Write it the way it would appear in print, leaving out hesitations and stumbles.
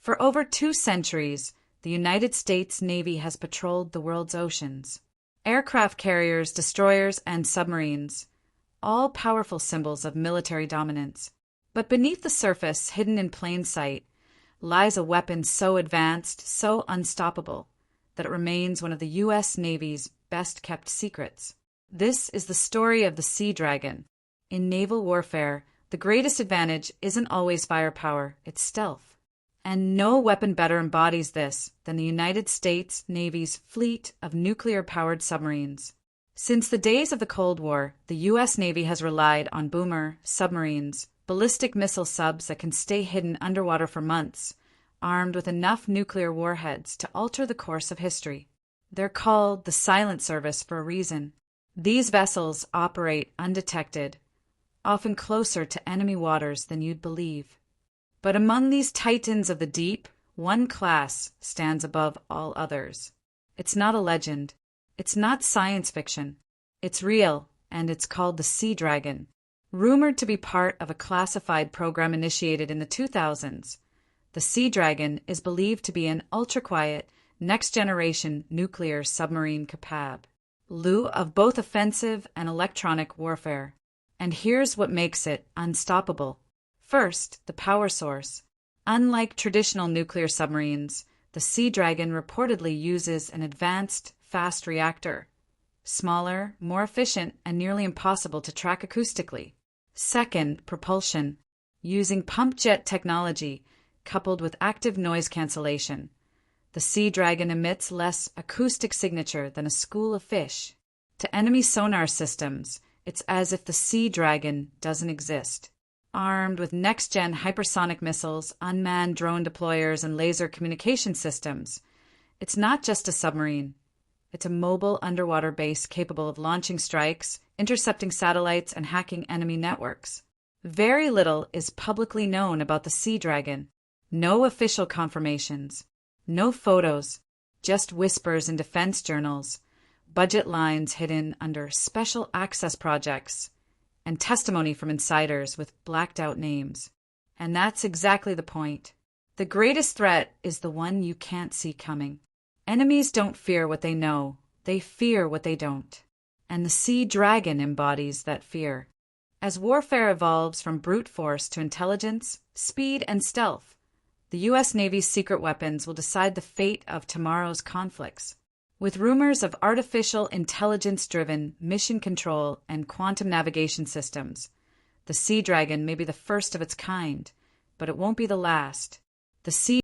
For over 2 centuries, the United States Navy has patrolled the world's oceans. Aircraft carriers, destroyers, and submarines, all powerful symbols of military dominance. But beneath the surface, hidden in plain sight, lies a weapon so advanced, so unstoppable, that it remains one of the U.S. Navy's best-kept secrets. This is the story of the Sea Dragon. In naval warfare, the greatest advantage isn't always firepower, it's stealth. And no weapon better embodies this than the United States Navy's fleet of nuclear-powered submarines. Since the days of the Cold War, the U.S. Navy has relied on boomer submarines, ballistic missile subs that can stay hidden underwater for months, armed with enough nuclear warheads to alter the course of history. They're called the Silent Service for a reason. These vessels operate undetected, often closer to enemy waters than you'd believe. But among these titans of the deep, one class stands above all others. It's not a legend. It's not science fiction. It's real, and it's called the Sea Dragon. Rumored to be part of a classified program initiated in the 2000s, the Sea Dragon is believed to be an ultra-quiet, next-generation nuclear submarine capable of both offensive and electronic warfare. And here's what makes it unstoppable. First, the power source. Unlike traditional nuclear submarines, the Sea Dragon reportedly uses an advanced, fast reactor. Smaller, more efficient, and nearly impossible to track acoustically. Second, propulsion. Using pump jet technology, coupled with active noise cancellation, the Sea Dragon emits less acoustic signature than a school of fish. To enemy sonar systems, it's as if the Sea Dragon doesn't exist. Armed with next-gen hypersonic missiles, unmanned drone deployers, and laser communication systems, it's not just a submarine. It's a mobile underwater base capable of launching strikes, intercepting satellites, and hacking enemy networks. Very little is publicly known about the Sea Dragon. No official confirmations. No photos. Just whispers in defense journals, budget lines hidden under special access projects, and testimony from insiders with blacked-out names. And that's exactly the point. The greatest threat is the one you can't see coming. Enemies don't fear what they know. They fear what they don't. And the Sea Dragon embodies that fear. As warfare evolves from brute force to intelligence, speed, and stealth, the U.S. Navy's secret weapons will decide the fate of tomorrow's conflicts. With rumors of artificial intelligence-driven mission control and quantum navigation systems, the Sea Dragon may be the first of its kind, but it won't be the last. The Sea